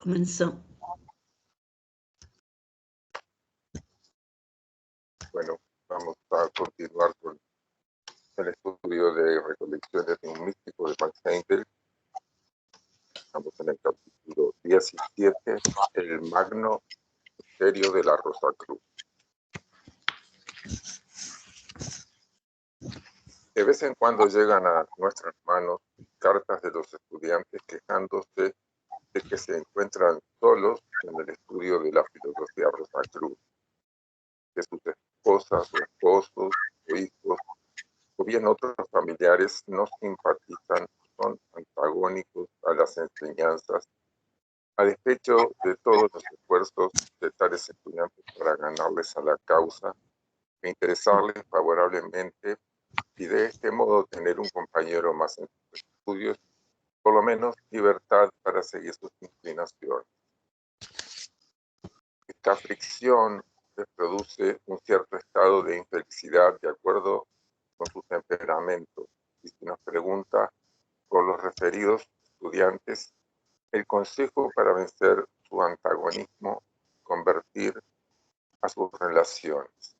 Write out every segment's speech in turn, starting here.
Comenzó. Bueno, vamos a continuar con el estudio de recolecciones de un místico de Max Heindel. Estamos en el capítulo 17, el magno misterio de la Rosa Cruz. De vez en cuando llegan a nuestras manos cartas de los estudiantes quejándose de que se encuentran solos en el estudio de la filosofía Rosa Cruz, que sus esposas o esposos o hijos o bien otros familiares no simpatizan, son antagónicos a las enseñanzas, a despecho de todos los esfuerzos de tales estudiantes para ganarles a la causa e interesarles favorablemente y de este modo tener un compañero más en sus estudios, por lo menos libertad para seguir sus inclinaciones. Esta fricción les produce un cierto estado de infelicidad de acuerdo con su temperamento. Y si nos pregunta por los referidos estudiantes, el consejo para vencer su antagonismo, convertir a sus relaciones.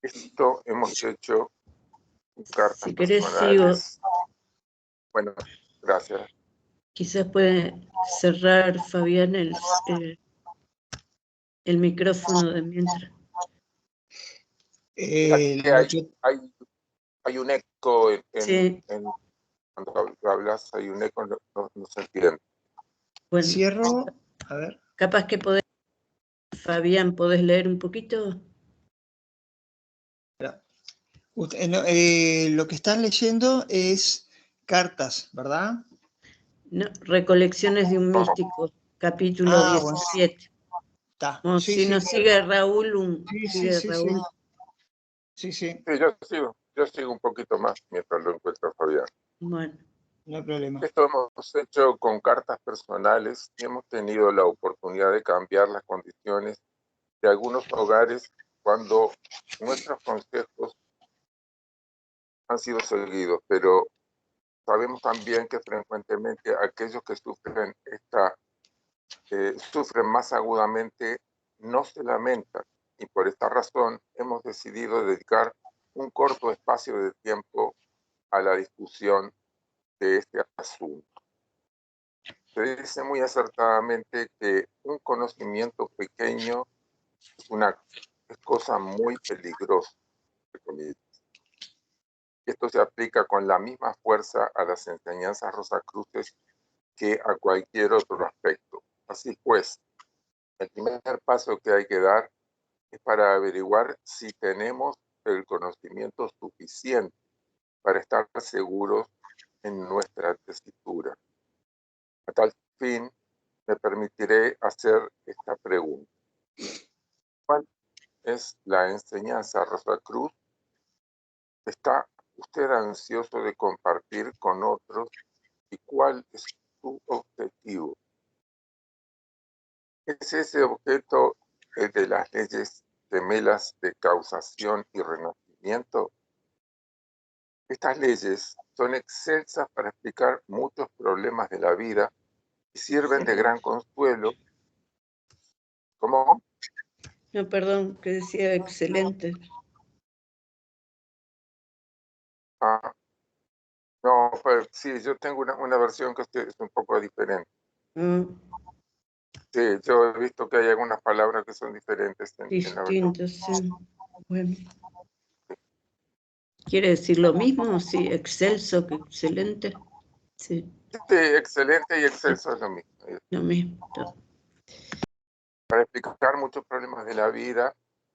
Esto hemos hecho en cartas Si querés, personales. sigo. Bueno, gracias. Quizás puede cerrar, Fabián, el micrófono de mientras. Hay un eco Sí. cuando hablas, hay un eco, no se entiende. Bueno, cierro, a ver. capaz que podés, Fabián, ¿podés leer un poquito? Lo que están leyendo es cartas, ¿verdad? No, Recolecciones de un místico, capítulo 17. Está. Bueno, Sí, si sí, nos sigue Raúl, sigue sí, Raúl. Sí. Sí, yo sigo un poquito más mientras lo encuentro Fabián. Bueno. No hay problema. Esto hemos hecho con cartas personales y hemos tenido la oportunidad de cambiar las condiciones de algunos hogares cuando nuestros consejos han sido seguidos, pero sabemos también que frecuentemente aquellos que sufren más agudamente no se lamentan, y por esta razón hemos decidido dedicar un corto espacio de tiempo a la discusión de este asunto. Se dice muy acertadamente que un conocimiento pequeño es cosa muy peligrosa, entre comillas. Esto se aplica con la misma fuerza a las enseñanzas rosacruces que a cualquier otro aspecto. Así pues, el primer paso que hay que dar es para averiguar si tenemos el conocimiento suficiente para estar seguros en nuestra tesitura. A tal fin, me permitiré hacer esta pregunta. ¿Cuál es la enseñanza Rosacruz? ¿Está usted ansioso de compartir con otros y cuál es su objetivo? ¿Es ese objeto el de las leyes gemelas de causación y renacimiento? Estas leyes son excelsas para explicar muchos problemas de la vida y sirven de gran consuelo. ¿Cómo? No, perdón, que decía excelente. No, pero sí, yo tengo una versión que es un poco diferente. Sí, yo he visto que hay algunas palabras que son diferentes. Distintos, sí. Bueno. ¿Quiere decir lo mismo? Sí, excelso que excelente. Sí. Excelente y excelso es lo mismo. Lo mismo. Para explicar muchos problemas de la vida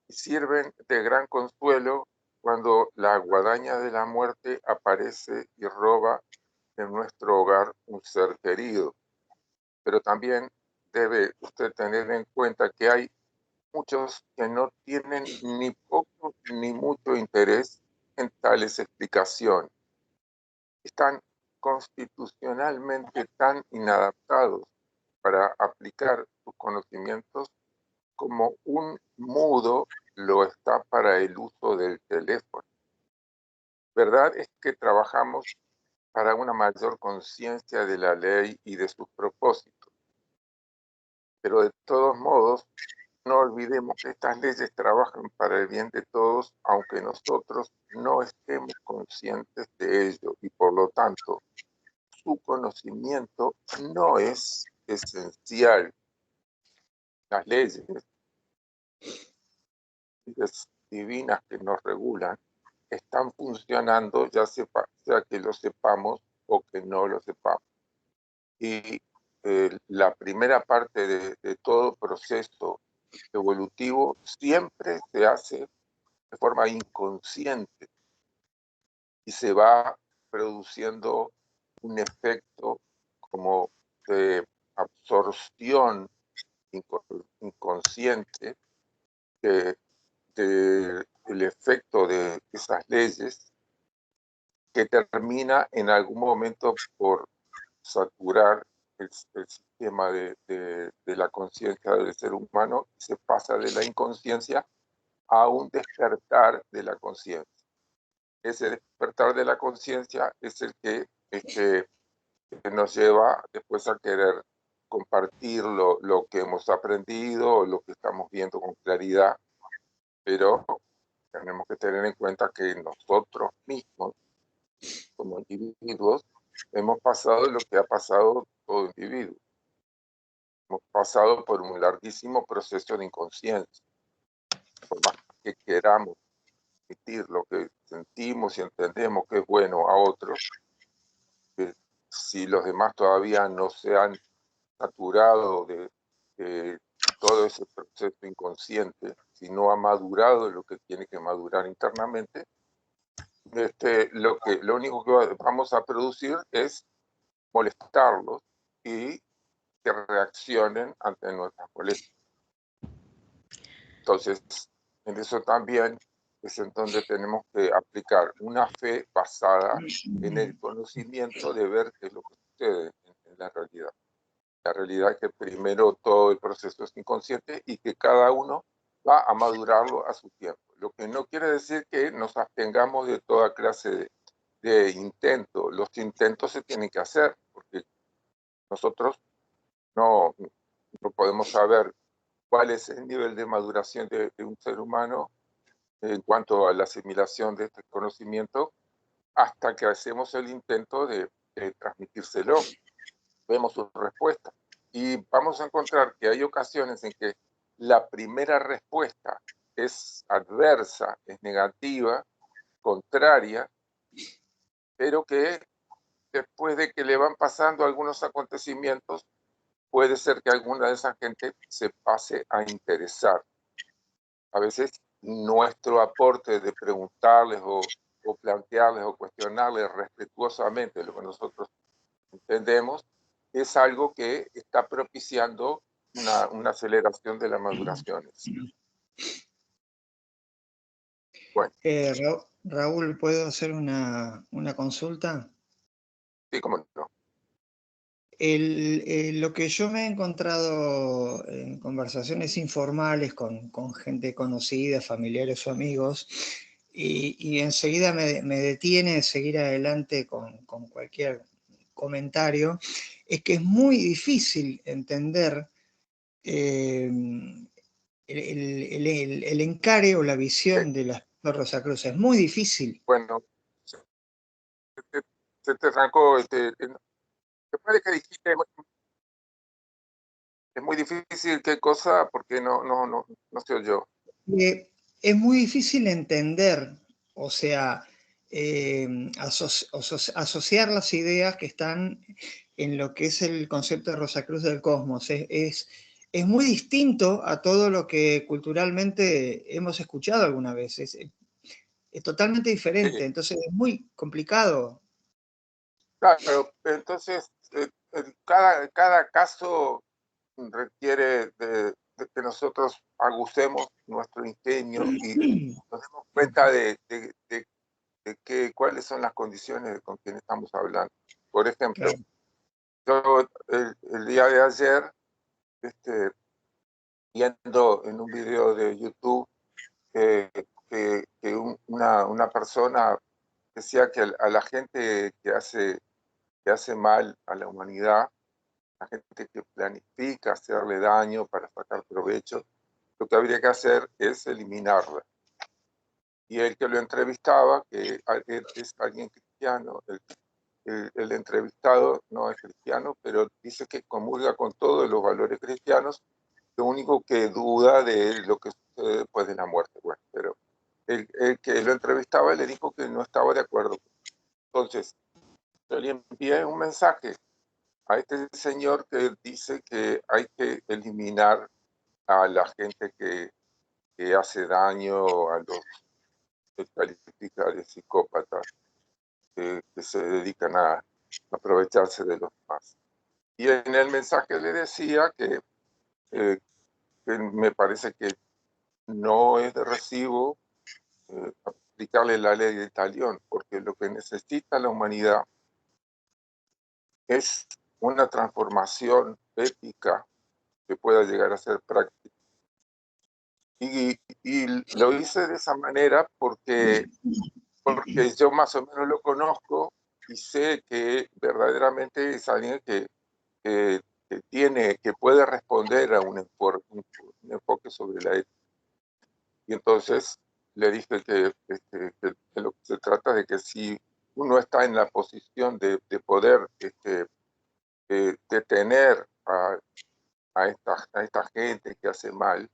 y sirven de gran consuelo cuando la guadaña de la muerte aparece y roba en nuestro hogar un ser querido. Pero también debe usted tener en cuenta que hay muchos que no tienen ni poco ni mucho interés en tales explicaciones. Están constitucionalmente tan inadaptados para aplicar sus conocimientos como un mudo lo está para el uso del teléfono. Verdad es que trabajamos para una mayor conciencia de la ley y de sus propósitos. Pero de todos modos, no olvidemos que estas leyes trabajan para el bien de todos, aunque nosotros no estemos conscientes de ello, y por lo tanto, su conocimiento no es esencial. Las leyes divinas que nos regulan están funcionando, ya sea que lo sepamos o que no lo sepamos. Y la primera parte de todo proceso evolutivo siempre se hace de forma inconsciente y se va produciendo un efecto como de absorción inconsciente del efecto de esas leyes, que termina en algún momento por saturar el sistema de la conciencia del ser humano, y se pasa de la inconsciencia a un despertar de la conciencia. Ese despertar de la conciencia es el que nos lleva después a querer compartir lo que hemos aprendido, lo que estamos viendo con claridad, pero tenemos que tener en cuenta que nosotros mismos, como individuos, hemos pasado lo que ha pasado todo individuo. Hemos pasado por un larguísimo proceso de inconsciencia. Por más que queramos admitir lo que sentimos y entendemos que es bueno a otros, si los demás todavía no se han saturado de todo ese proceso inconsciente, si no ha madurado lo que tiene que madurar internamente, lo único que vamos a producir es molestarlos y que reaccionen ante nuestras molestias. Entonces, en eso también es en donde tenemos que aplicar una fe basada en el conocimiento de ver qué es lo que sucede en la realidad. La realidad es que primero todo el proceso es inconsciente y que cada uno va a madurarlo a su tiempo. Lo que no quiere decir que nos abstengamos de toda clase de intentos. Los intentos se tienen que hacer, porque nosotros no podemos saber cuál es el nivel de maduración de un ser humano en cuanto a la asimilación de este conocimiento hasta que hacemos el intento de transmitírselo. Vemos su respuesta y vamos a encontrar que hay ocasiones en que la primera respuesta es adversa, es negativa, contraria, pero que después de que le van pasando algunos acontecimientos, puede ser que alguna de esa gente se pase a interesar. A veces nuestro aporte de preguntarles o plantearles o cuestionarles respetuosamente lo que nosotros entendemos es algo que está propiciando una aceleración de la maduración. Bueno, Raúl, ¿puedo hacer una consulta? sí, cómo no. Lo que yo me he encontrado en conversaciones informales con gente conocida, familiares o amigos, y enseguida me detiene seguir adelante con cualquier comentario, es que es muy difícil entender el encare o la visión de las Rosacruz. Es muy difícil. Bueno, se te arrancó, después de que dijiste, es muy difícil, ¿qué cosa? Porque no se oyó. Es muy difícil entender, o sea, asociar las ideas que están en lo que es el concepto de Rosacruz del cosmos. Es muy distinto a todo lo que culturalmente hemos escuchado alguna vez. Es totalmente diferente, Sí. Entonces es muy complicado. Claro, entonces cada caso requiere de que nosotros agucemos nuestro ingenio y nos demos cuenta de cuáles son las condiciones con quien estamos hablando. Por ejemplo, Claro. yo el día de ayer, viendo en un video de YouTube que una persona decía que a la gente que hace mal a la humanidad, la gente que planifica hacerle daño para sacar provecho, lo que habría que hacer es eliminarla. Y el que lo entrevistaba, que es alguien cristiano, el entrevistado no es cristiano, pero dice que comulga con todos los valores cristianos, lo único que duda de lo que sucede después de la muerte. Bueno, pero el que lo entrevistaba le dijo que no estaba de acuerdo. Entonces, yo le envié un mensaje a este señor que dice que hay que eliminar a la gente que hace daño, a los que califica de psicópatas, que se dedican a aprovecharse de los demás. Y en el mensaje le decía que me parece que no es de recibo aplicarle la ley de Talión, porque lo que necesita la humanidad es una transformación ética que pueda llegar a ser práctica. Y lo hice de esa manera porque yo más o menos lo conozco y sé que verdaderamente es alguien que puede responder a un enfoque sobre la ética. Y entonces le dije que lo que se trata de que si uno está en la posición de poder detener a esta gente que hace mal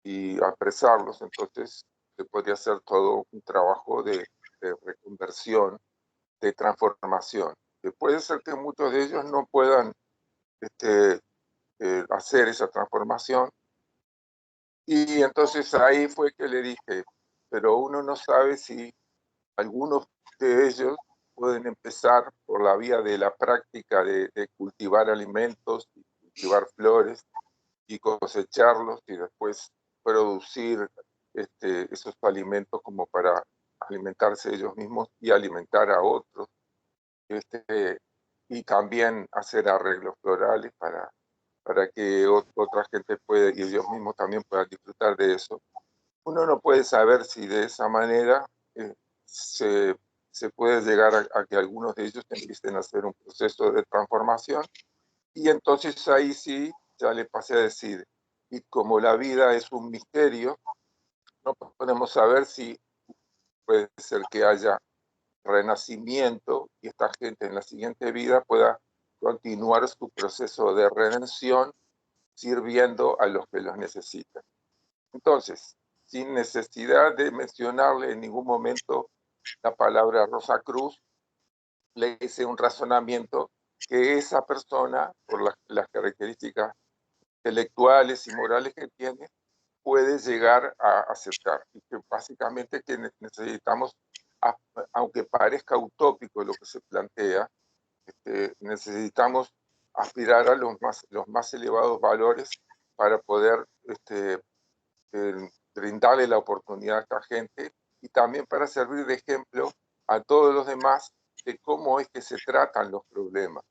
y apresarlos, entonces se podría hacer todo un trabajo de reconversión, de transformación. Puede ser que muchos de ellos no puedan hacer esa transformación. Y entonces ahí fue que le dije, pero uno no sabe si algunos de ellos pueden empezar por la vía de la práctica de cultivar alimentos, cultivar flores y cosecharlos y después producir esos alimentos como para alimentarse ellos mismos y alimentar a otros. Y también hacer arreglos florales para que otra gente pueda y ellos mismos también puedan disfrutar de eso. Uno no puede saber si de esa manera se puede llegar a que algunos de ellos empiecen a hacer un proceso de transformación, y entonces ahí sí ya le pasé a decir, y como la vida es un misterio, no podemos saber si puede ser que haya renacimiento y esta gente en la siguiente vida pueda continuar su proceso de redención sirviendo a los que los necesitan. Entonces, sin necesidad de mencionarle en ningún momento la palabra Rosa Cruz, le hice un razonamiento que esa persona, por las características intelectuales y morales que tiene, puede llegar a aceptar. Y que básicamente que necesitamos, aunque parezca utópico lo que se plantea, necesitamos aspirar a los más elevados valores para poder brindarle la oportunidad a esta gente y también para servir de ejemplo a todos los demás de cómo es que se tratan los problemas.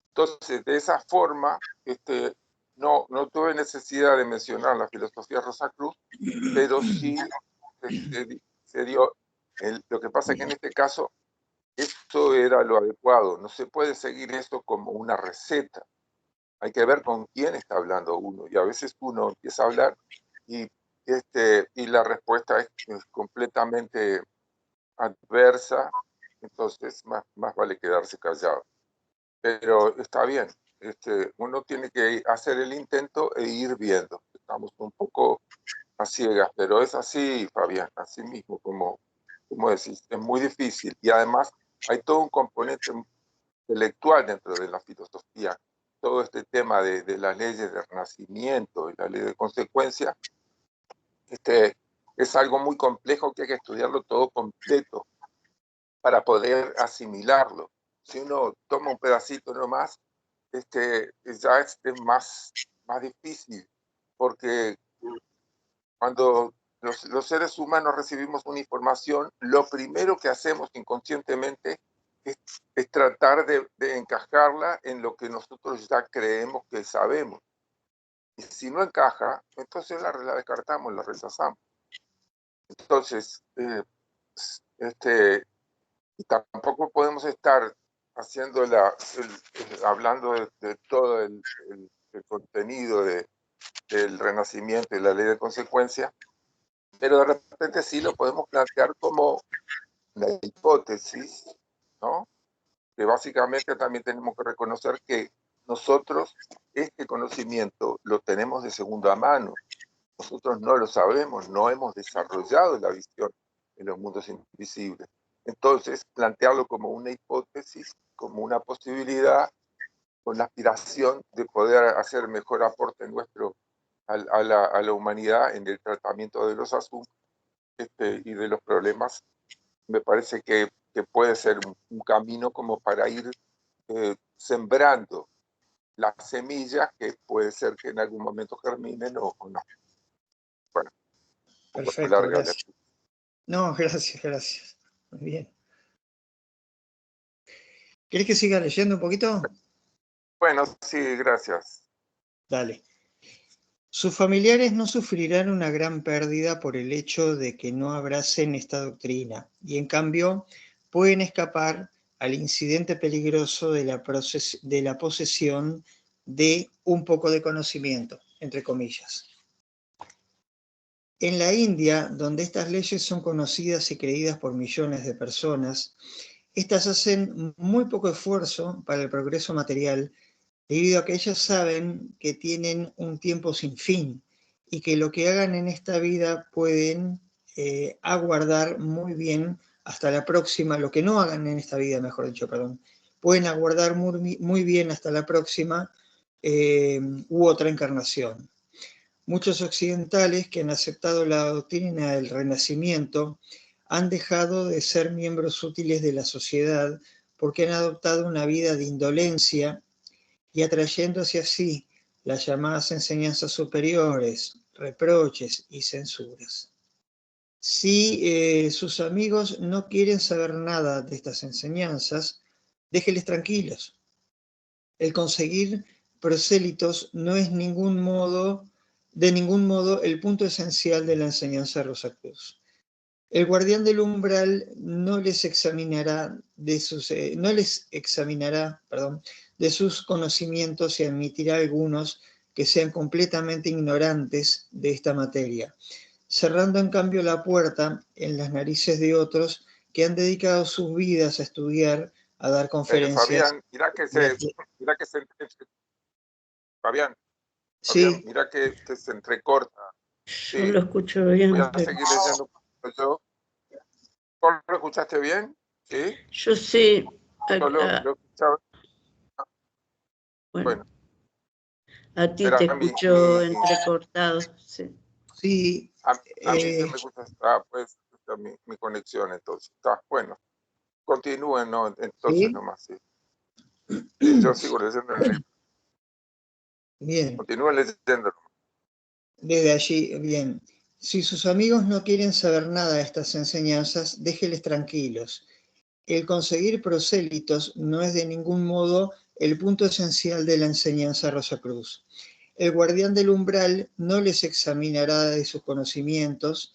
Entonces, de esa forma, no tuve necesidad de mencionar la filosofía Rosacruz, pero sí se dio. Lo que pasa es que en este caso, esto era lo adecuado. No se puede seguir esto como una receta. Hay que ver con quién está hablando uno. Y a veces uno empieza a hablar y la respuesta es completamente adversa, entonces más vale quedarse callado. Pero está bien, uno tiene que hacer el intento e ir viendo. Estamos un poco a ciegas, pero es así, Fabián, así mismo, como decís, es muy difícil. Y además hay todo un componente intelectual dentro de la filosofía. Todo este tema de las leyes de renacimiento y la ley de consecuencia, es algo muy complejo que hay que estudiarlo todo completo para poder asimilarlo. Si uno toma un pedacito nomás, ya es más difícil, porque cuando los seres humanos recibimos una información, lo primero que hacemos inconscientemente es tratar de encajarla en lo que nosotros ya creemos que sabemos. Y si no encaja, entonces la descartamos, la rechazamos. Entonces, y tampoco podemos estar haciendo hablando de todo el contenido del renacimiento y la ley de consecuencia, pero de repente sí lo podemos plantear como una hipótesis, ¿no? Que básicamente también tenemos que reconocer que nosotros este conocimiento lo tenemos de segunda mano. Nosotros no lo sabemos, no hemos desarrollado la visión en los mundos invisibles. Entonces, plantearlo como una hipótesis, como una posibilidad, con la aspiración de poder hacer mejor aporte nuestro a la humanidad en el tratamiento de los asuntos y de los problemas, me parece que puede ser un camino como para ir sembrando las semillas que puede ser que en algún momento germinen o no. Bueno, un poco Perfecto, larga gracias. No, gracias. Muy bien. ¿Querés que siga leyendo un poquito? Bueno, sí, gracias. Dale. Sus familiares no sufrirán una gran pérdida por el hecho de que no abracen esta doctrina y en cambio pueden escapar al incidente peligroso de la posesión de un poco de conocimiento, entre comillas. En la India, donde estas leyes son conocidas y creídas por millones de personas, estas hacen muy poco esfuerzo para el progreso material debido a que ellas saben que tienen un tiempo sin fin y que lo que hagan en esta vida pueden aguardar muy bien hasta la próxima, lo que no hagan en esta vida, mejor dicho, perdón, pueden aguardar muy bien hasta la próxima u otra encarnación. Muchos occidentales que han aceptado la doctrina del Renacimiento han dejado de ser miembros útiles de la sociedad porque han adoptado una vida de indolencia y atrayéndose así las llamadas enseñanzas superiores, reproches y censuras. Si sus amigos no quieren saber nada de estas enseñanzas, déjenles tranquilos. El conseguir prosélitos no es de ningún modo el punto esencial de la enseñanza de Rosacruz. El guardián del umbral no les examinará de sus conocimientos y admitirá algunos que sean completamente ignorantes de esta materia, cerrando en cambio la puerta en las narices de otros que han dedicado sus vidas a estudiar, a dar conferencias. Fabián, Sí. mira que se entrecorta. Yo lo escucho bien. Voy a Pero... seguir leyendo un poquito yo. ¿Vos lo escuchaste bien? ¿Sí? Yo sí. Yo lo escuchaba. Bueno, Bueno, a ti te escucho entrecortado. Sí. Sí. A mí se me gusta pues, mi conexión, entonces. Está bueno. Continúen, ¿no? Entonces ¿Sí? nomás, sí. Yo sigo leyendo. Bien. Continúen leyendo. Desde allí, bien. Si sus amigos no quieren saber nada de estas enseñanzas, déjenles tranquilos. El conseguir prosélitos no es de ningún modo el punto esencial de la enseñanza Rosacruz. El guardián del umbral no les examinará de sus conocimientos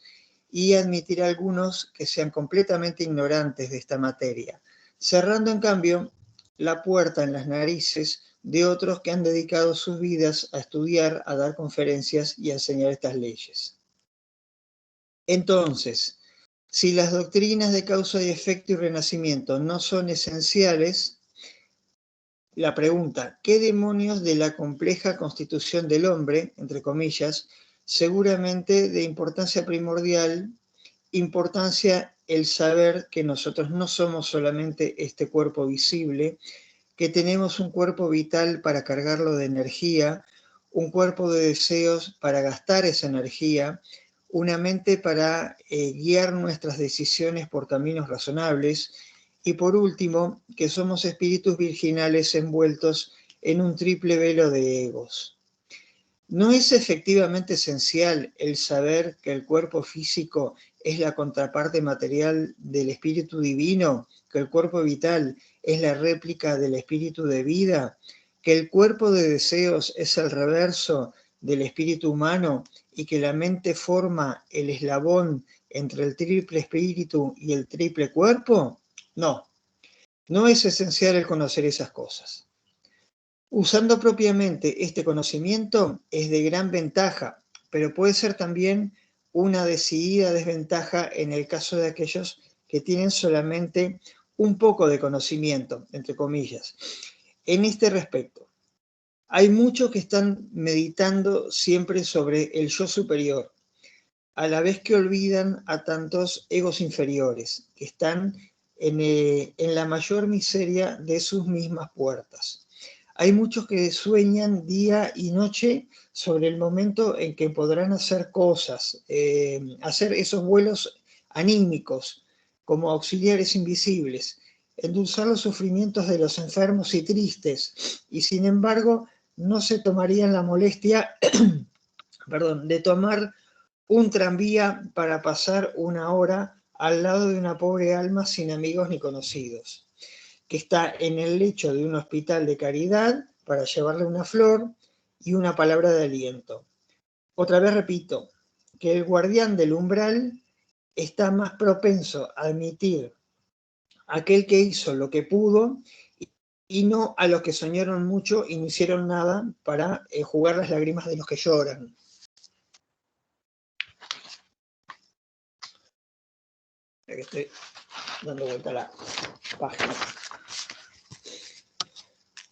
y admitirá algunos que sean completamente ignorantes de esta materia, cerrando en cambio la puerta en las narices de otros que han dedicado sus vidas a estudiar, a dar conferencias y a enseñar estas leyes. Entonces, si las doctrinas de causa y efecto y renacimiento no son esenciales, la pregunta, ¿qué demonios de la compleja constitución del hombre, entre comillas, seguramente de importancia primordial, importancia el saber que nosotros no somos solamente este cuerpo visible, que tenemos un cuerpo vital para cargarlo de energía, un cuerpo de deseos para gastar esa energía, una mente para guiar nuestras decisiones por caminos razonables, y por último, que somos espíritus virginales envueltos en un triple velo de egos. ¿No es efectivamente esencial el saber que el cuerpo físico es la contraparte material del espíritu divino, que el cuerpo vital es la réplica del espíritu de vida, que el cuerpo de deseos es el reverso del espíritu humano y que la mente forma el eslabón entre el triple espíritu y el triple cuerpo? No. No es esencial el conocer esas cosas. Usando propiamente este conocimiento es de gran ventaja, pero puede ser también una decidida desventaja en el caso de aquellos que tienen solamente un poco de conocimiento, entre comillas. En este respecto, hay muchos que están meditando siempre sobre el yo superior, a la vez que olvidan a tantos egos inferiores, que están en la mayor miseria de sus mismas puertas. Hay muchos que sueñan día y noche sobre el momento en que podrán hacer cosas, hacer esos vuelos anímicos como auxiliares invisibles, endulzar los sufrimientos de los enfermos y tristes, y sin embargo no se tomarían la molestia de tomar un tranvía para pasar una hora al lado de una pobre alma sin amigos ni conocidos, que está en el lecho de un hospital de caridad para llevarle una flor y una palabra de aliento. Otra vez repito, que el guardián del umbral está más propenso a admitir a aquel que hizo lo que pudo y no a los que soñaron mucho y no hicieron nada para jugar las lágrimas de los que lloran. Estoy dando vuelta a la página.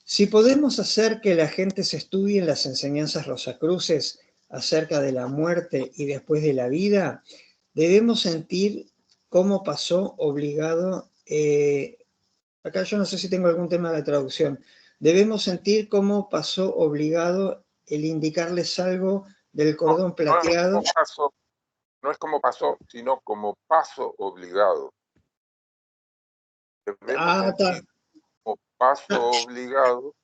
Si podemos hacer que la gente se estudie en las enseñanzas rosacruces acerca de la muerte y después de la vida, debemos sentir cómo pasó obligado, acá yo no sé si tengo algún tema de traducción, debemos sentir cómo pasó obligado el indicarles algo del cordón plateado. No es como pasó, sino como paso obligado. Debemos sentir como paso obligado.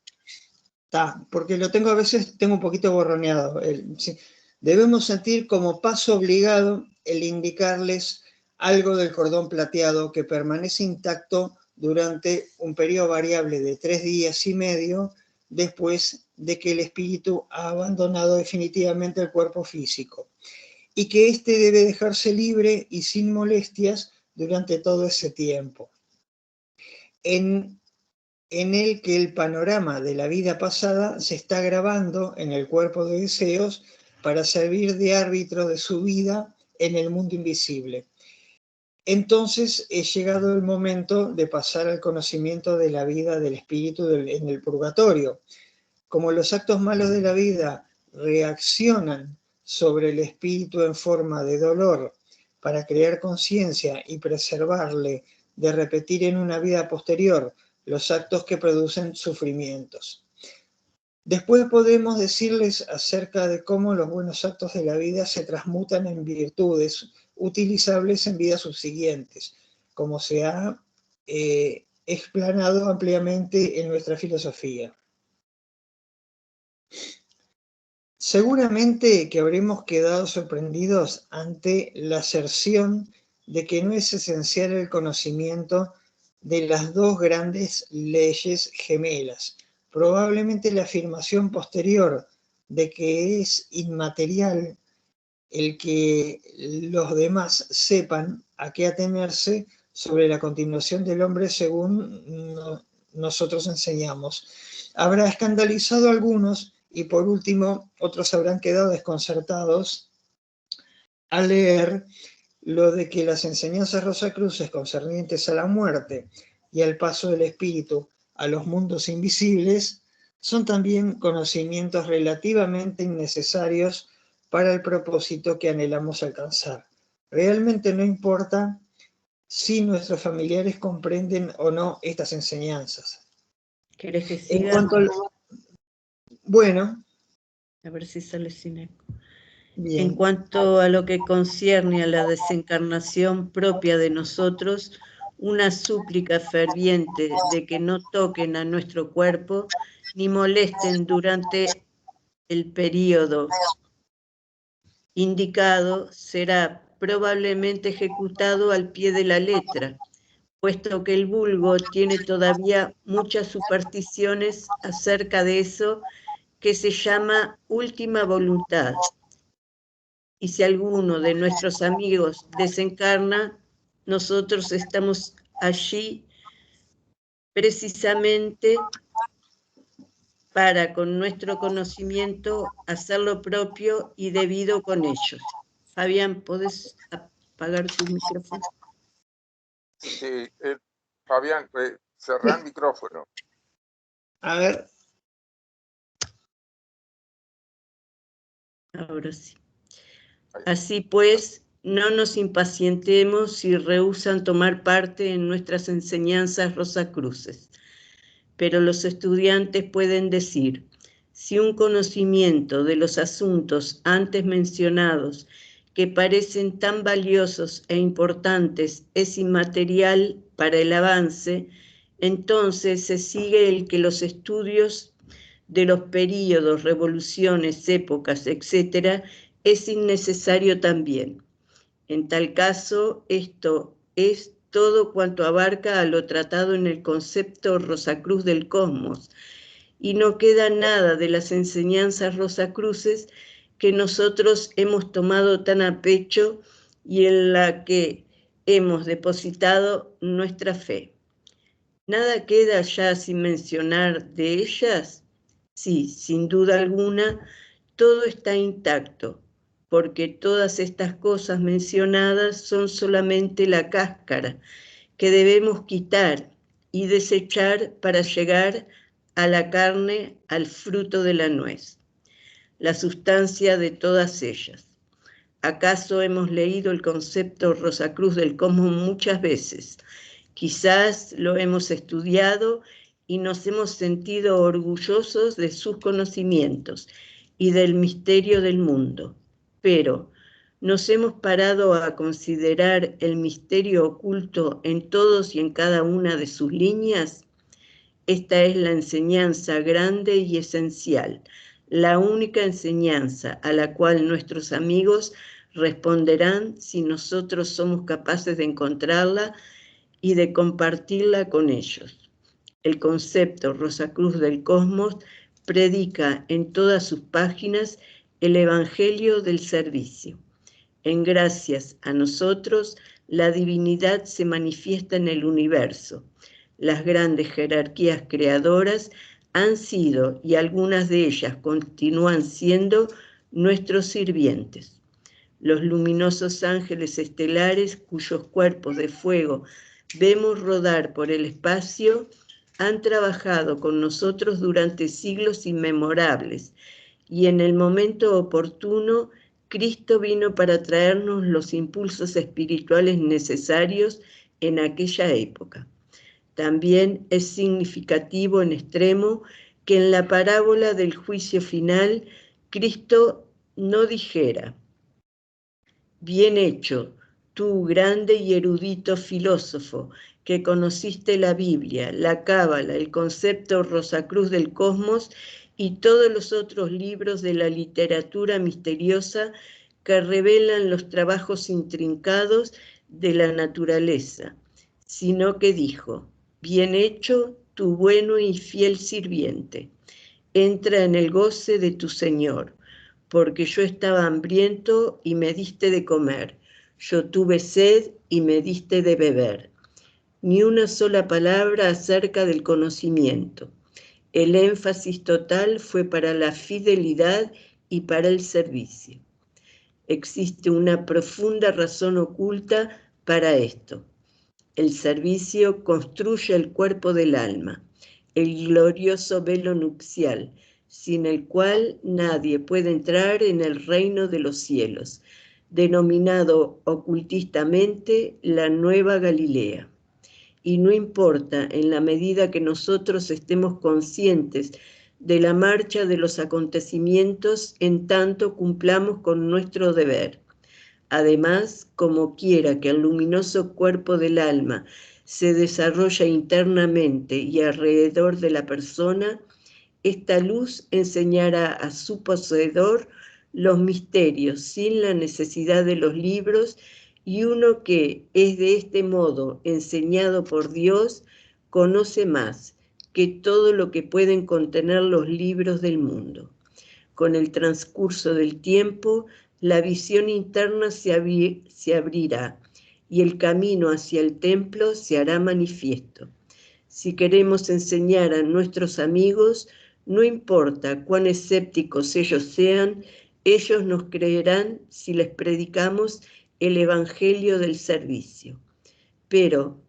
Porque lo tengo a veces, tengo un poquito borroneado. Sí. Debemos sentir como paso obligado el indicarles algo del cordón plateado que permanece intacto durante un periodo variable de 3 días y medio después de que el espíritu ha abandonado definitivamente el cuerpo físico, y que éste debe dejarse libre y sin molestias durante todo ese tiempo. En el que el panorama de la vida pasada se está grabando en el cuerpo de deseos para servir de árbitro de su vida en el mundo invisible. Entonces es llegado el momento de pasar al conocimiento de la vida del espíritu en el purgatorio. Como los actos malos de la vida reaccionan sobre el espíritu en forma de dolor para crear conciencia y preservarle de repetir en una vida posterior los actos que producen sufrimientos. Después podemos decirles acerca de cómo los buenos actos de la vida se transmutan en virtudes utilizables en vidas subsiguientes, como se ha explanado ampliamente en nuestra filosofía. Seguramente que habremos quedado sorprendidos ante la aserción de que no es esencial el conocimiento de las dos grandes leyes gemelas. Probablemente la afirmación posterior de que es inmaterial el que los demás sepan a qué atenerse sobre la continuación del hombre según nosotros enseñamos. Habrá escandalizado a algunos y por último otros habrán quedado desconcertados al leer lo de que las enseñanzas rosacruces concernientes a la muerte y al paso del espíritu a los mundos invisibles son también conocimientos relativamente innecesarios para el propósito que anhelamos alcanzar. Realmente no importa si nuestros familiares comprenden o no estas enseñanzas. ¿Querés que siga? Bueno. A ver si sale sin eco. Bien. En cuanto a lo que concierne a la desencarnación propia de nosotros, una súplica ferviente de que no toquen a nuestro cuerpo ni molesten durante el período indicado será probablemente ejecutado al pie de la letra, puesto que el vulgo tiene todavía muchas supersticiones acerca de eso que se llama última voluntad. Y si alguno de nuestros amigos desencarna, nosotros estamos allí precisamente para con nuestro conocimiento hacer lo propio y debido con ellos. Fabián, ¿podés apagar tu micrófono? Sí, Fabián, cerrá el micrófono. A ver. Ahora sí. Así pues, no nos impacientemos si rehúsan tomar parte en nuestras enseñanzas rosacruces. Pero los estudiantes pueden decir, si un conocimiento de los asuntos antes mencionados que parecen tan valiosos e importantes es inmaterial para el avance, entonces se sigue el que los estudios de los períodos, revoluciones, épocas, etc., es innecesario también. En tal caso, esto es todo cuanto abarca a lo tratado en el concepto Rosacruz del cosmos, y no queda nada de las enseñanzas rosacruces que nosotros hemos tomado tan a pecho y en la que hemos depositado nuestra fe. ¿Nada queda ya sin mencionar de ellas? Sí, sin duda alguna, todo está intacto, porque todas estas cosas mencionadas son solamente la cáscara que debemos quitar y desechar para llegar a la carne, al fruto de la nuez, la sustancia de todas ellas. ¿Acaso hemos leído el concepto Rosacruz del cosmos muchas veces? Quizás lo hemos estudiado y nos hemos sentido orgullosos de sus conocimientos y del misterio del mundo, pero ¿nos hemos parado a considerar el misterio oculto en todos y en cada una de sus líneas? Esta es la enseñanza grande y esencial, la única enseñanza a la cual nuestros amigos responderán si nosotros somos capaces de encontrarla y de compartirla con ellos. El concepto Rosacruz del cosmos predica en todas sus páginas el evangelio del servicio. En gracias a nosotros, la divinidad se manifiesta en el universo. Las grandes jerarquías creadoras han sido, y algunas de ellas continúan siendo, nuestros sirvientes. Los luminosos ángeles estelares, cuyos cuerpos de fuego vemos rodar por el espacio, han trabajado con nosotros durante siglos inmemorables, y en el momento oportuno, Cristo vino para traernos los impulsos espirituales necesarios en aquella época. También es significativo en extremo que en la parábola del juicio final, Cristo no dijera, bien hecho, tú grande y erudito filósofo, que conociste la Biblia, la Cábala, el concepto Rosacruz del cosmos y todos los otros libros de la literatura misteriosa que revelan los trabajos intrincados de la naturaleza, sino que dijo, bien hecho, tu bueno y fiel sirviente, entra en el goce de tu Señor, porque yo estaba hambriento y me diste de comer, yo tuve sed y me diste de beber. Ni una sola palabra acerca del conocimiento. El énfasis total fue para la fidelidad y para el servicio. Existe una profunda razón oculta para esto. El servicio construye el cuerpo del alma, el glorioso velo nupcial, sin el cual nadie puede entrar en el reino de los cielos, denominado ocultistamente la Nueva Galilea. Y no importa en la medida que nosotros estemos conscientes de la marcha de los acontecimientos en tanto cumplamos con nuestro deber. Además, como quiera que el luminoso cuerpo del alma se desarrolla internamente y alrededor de la persona, esta luz enseñará a su poseedor los misterios sin la necesidad de los libros, y uno que es de este modo enseñado por Dios conoce más que todo lo que pueden contener los libros del mundo. Con el transcurso del tiempo, la visión interna se abrirá y el camino hacia el templo se hará manifiesto. Si queremos enseñar a nuestros amigos, no importa cuán escépticos ellos sean, ellos nos creerán si les predicamos el evangelio del servicio. Pero,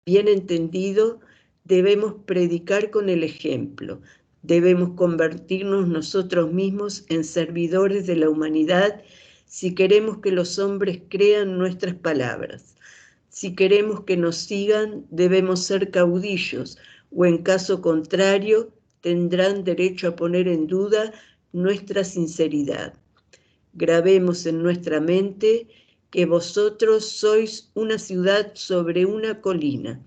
bien entendido, debemos predicar con el ejemplo. Debemos convertirnos nosotros mismos en servidores de la humanidad si queremos que los hombres crean nuestras palabras. Si queremos que nos sigan, debemos ser caudillos, o en caso contrario, tendrán derecho a poner en duda nuestra sinceridad. Grabemos en nuestra mente que vosotros sois una ciudad sobre una colina,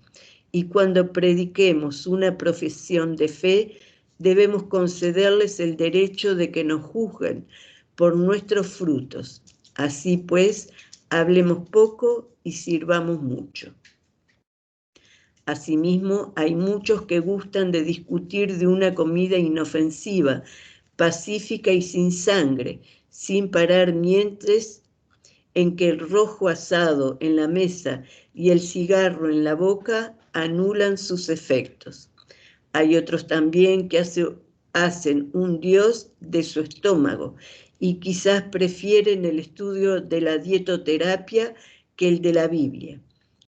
y cuando prediquemos una profesión de fe, debemos concederles el derecho de que nos juzguen por nuestros frutos. Así pues, hablemos poco y sirvamos mucho. Asimismo, hay muchos que gustan de discutir de una comida inofensiva, pacífica y sin sangre, sin parar mientras en que el rojo asado en la mesa y el cigarro en la boca anulan sus efectos. Hay otros también que hacen un dios de su estómago y quizás prefieren el estudio de la dietoterapia que el de la Biblia.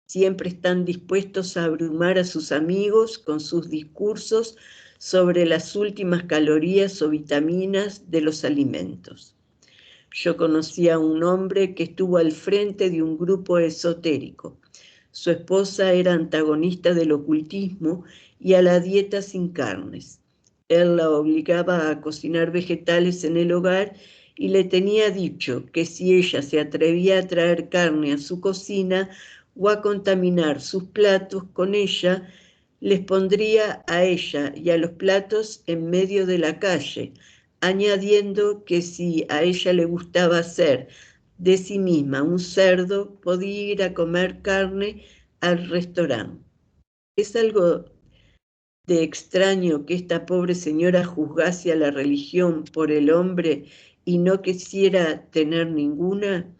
Siempre están dispuestos a abrumar a sus amigos con sus discursos sobre las últimas calorías o vitaminas de los alimentos. Yo conocí a un hombre que estuvo al frente de un grupo esotérico. Su esposa era antagonista del ocultismo y a la dieta sin carnes. Él la obligaba a cocinar vegetales en el hogar y le tenía dicho que si ella se atrevía a traer carne a su cocina o a contaminar sus platos con ella, les pondría a ella y a los platos en medio de la calle, añadiendo que si a ella le gustaba hacer de sí misma un cerdo, podía ir a comer carne al restaurante. Es algo de extraño que esta pobre señora juzgase a la religión por el hombre y no quisiera tener ninguna.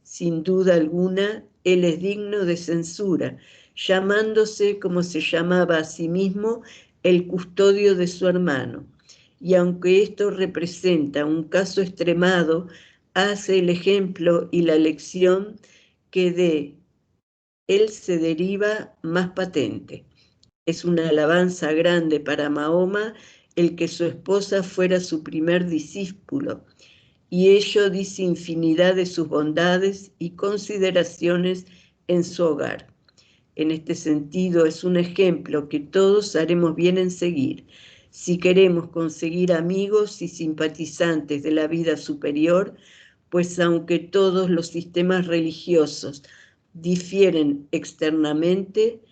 Sin duda alguna, él es digno de censura, llamándose como se llamaba a sí mismo el custodio de su hermano. Y aunque esto representa un caso extremado, hace el ejemplo y la lección que de él se deriva más patente. Es una alabanza grande para Mahoma el que su esposa fuera su primer discípulo, y ello dice infinidad de sus bondades y consideraciones en su hogar. En este sentido, es un ejemplo que todos haremos bien en seguir. Si queremos conseguir amigos y simpatizantes de la vida superior, pues aunque todos los sistemas religiosos difieren externamente,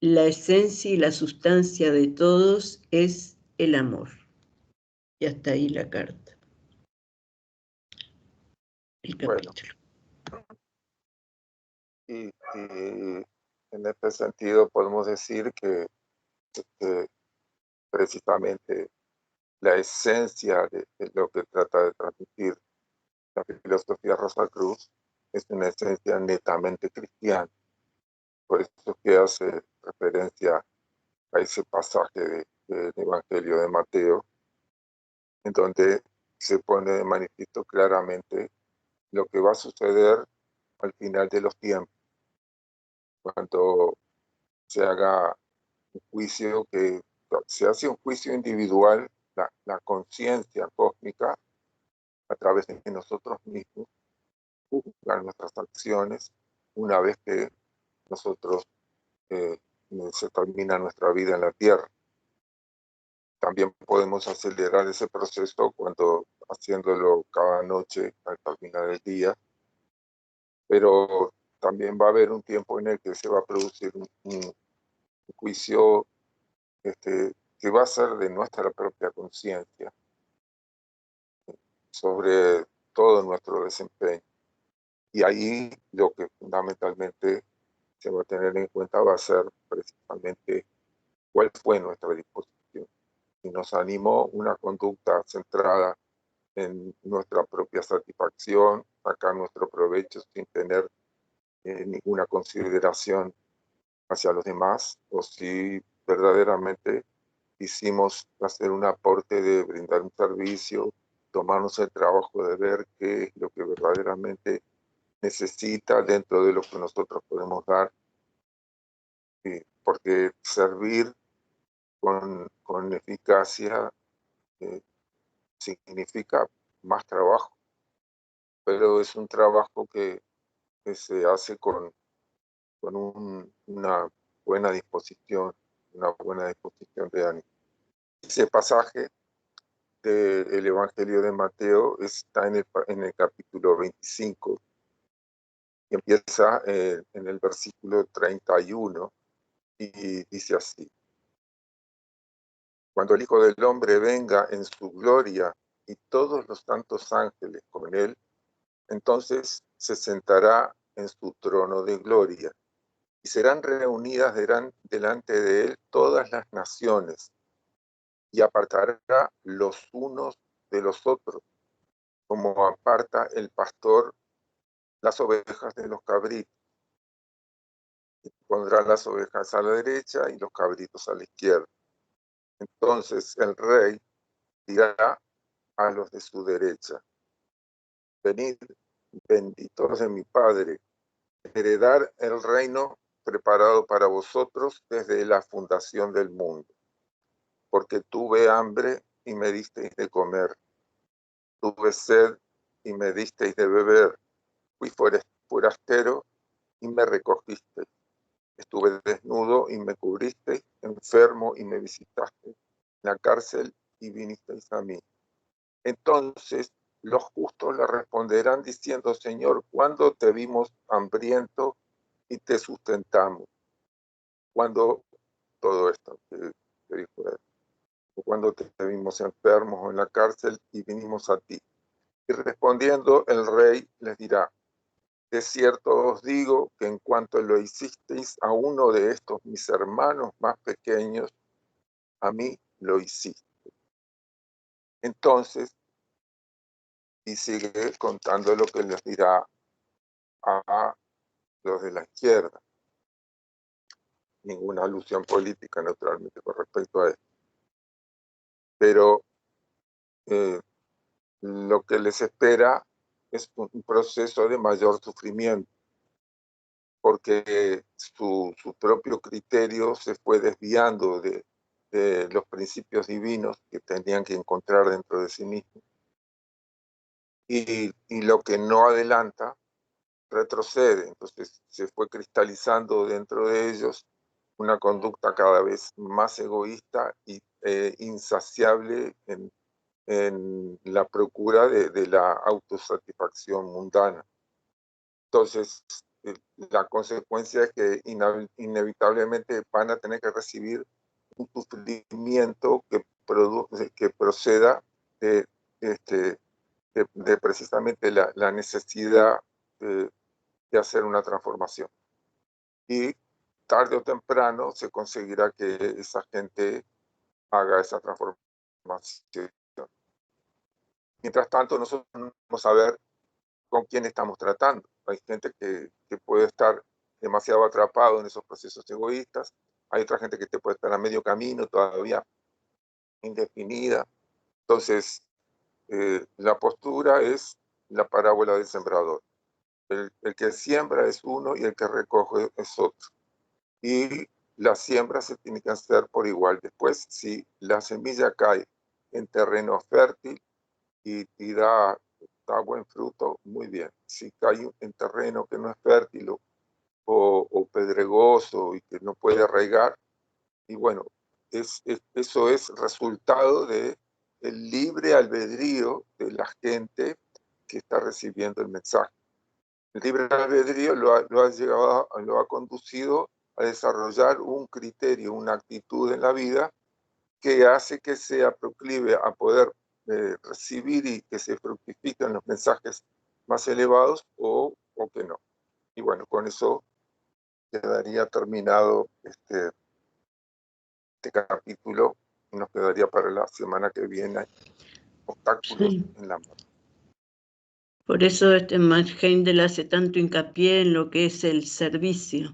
la esencia y la sustancia de todos es el amor. Y hasta ahí la carta. El capítulo. Y en este sentido podemos decir que precisamente la esencia de lo que trata de transmitir la filosofía Rosacruz es una esencia netamente cristiana. Por eso que hace referencia a ese pasaje del Evangelio de Mateo, en donde se pone de manifiesto claramente lo que va a suceder al final de los tiempos, cuando se haga un juicio, que se hace un juicio individual, la conciencia cósmica a través de nosotros mismos juzgar nuestras acciones una vez que nosotros se termina nuestra vida en la tierra. También podemos acelerar ese proceso cuando haciéndolo cada noche al terminar el día, pero también va a haber un tiempo en el que se va a producir un juicio que va a ser de nuestra propia conciencia sobre todo nuestro desempeño. Y ahí lo que fundamentalmente se va a tener en cuenta va a ser precisamente cuál fue nuestra disposición. Si nos animó una conducta centrada en nuestra propia satisfacción, sacar nuestro provecho sin tener ninguna consideración hacia los demás o si verdaderamente quisimos hacer un aporte de brindar un servicio, tomarnos el trabajo de ver qué es lo que verdaderamente necesita dentro de lo que nosotros podemos dar, porque servir con eficacia significa más trabajo, pero es un trabajo que se hace con una buena disposición de ánimo. Ese pasaje del Evangelio de Mateo está en el capítulo 25, y empieza en el versículo 31, y dice así: cuando el Hijo del Hombre venga en su gloria y todos los santos ángeles con él, entonces se sentará en su trono de gloria, y serán reunidas delante de él todas las naciones, y apartará los unos de los otros, como aparta el pastor las ovejas de los cabritos. Y pondrá las ovejas a la derecha y los cabritos a la izquierda. Entonces el rey dirá a los de su derecha: venid, benditos de mi Padre, heredar el reino preparado para vosotros desde la fundación del mundo. Porque tuve hambre y me disteis de comer, tuve sed y me disteis de beber, fui forastero y me recogisteis, estuve desnudo y me cubristeis, enfermo y me visitasteis, en la cárcel y vinisteis a mí. Entonces los justos le responderán diciendo: Señor, ¿cuándo te vimos hambriento y te sustentamos? ¿Cuándo todo esto que dijo él? ¿Cuándo te vimos enfermos o en la cárcel y vinimos a ti? Y respondiendo el rey les dirá: de cierto os digo que en cuanto lo hicisteis a uno de estos mis hermanos más pequeños, a mí lo hiciste. Entonces, y sigue contando lo que les dirá a los de la izquierda. Ninguna alusión política, naturalmente, con respecto a esto. Pero lo que les espera es un proceso de mayor sufrimiento, porque su propio criterio se fue desviando de los principios divinos que tenían que encontrar dentro de sí mismos. Y lo que no adelanta, retrocede. Entonces se fue cristalizando dentro de ellos una conducta cada vez más egoísta e insaciable en la procura de la autosatisfacción mundana. Entonces, la consecuencia es que inevitablemente van a tener que recibir un sufrimiento que proceda de precisamente la necesidad de hacer una transformación. Y tarde o temprano se conseguirá que esa gente haga esa transformación. Mientras tanto, nosotros vamos a ver con quién estamos tratando. Hay gente que puede estar demasiado atrapado en esos procesos egoístas. Hay otra gente que te puede estar a medio camino, todavía indefinida. Entonces, la postura es la parábola del sembrador. El que siembra es uno y el que recoge es otro. Y la siembra se tiene que hacer por igual. Después, si la semilla cae en terreno fértil y da buen fruto, muy bien. Si cae en terreno que no es fértil o pedregoso y que no puede arraigar, y bueno, eso es resultado del libre albedrío de la gente que está recibiendo el mensaje. El libre albedrío lo ha conducido a desarrollar un criterio, una actitud en la vida que hace que sea proclive a poder recibir y que se fructifiquen los mensajes más elevados o que no. Y bueno, con eso quedaría terminado este capítulo y nos quedaría para la semana que viene obstáculos en la muerte. Por eso Max Heindel hace tanto hincapié en lo que es el servicio,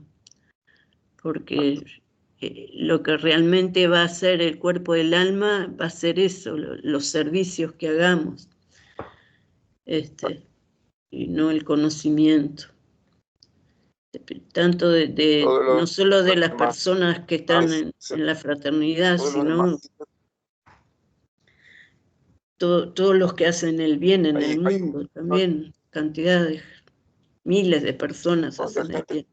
porque lo que realmente va a hacer el cuerpo del alma va a ser eso, los servicios que hagamos, y no el conocimiento. Tanto no solo de las personas que están en la fraternidad, sino todos los que hacen el bien en el mundo, también cantidades, miles de personas hacen el bien.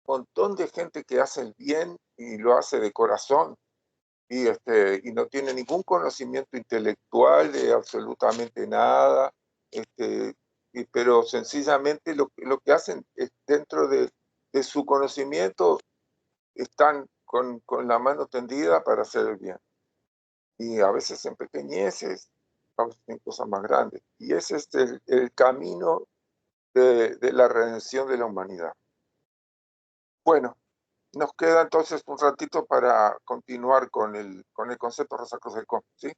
Un montón de gente que hace el bien y lo hace de corazón y no tiene ningún conocimiento intelectual de absolutamente nada, pero sencillamente lo que hacen es dentro de su conocimiento están con la mano tendida para hacer el bien. Y a veces en pequeñeces, a veces en cosas más grandes. Y ese es el camino de la redención de la humanidad. Bueno, nos queda entonces un ratito para continuar con el concepto Rosa Cruz del Com, ¿sí?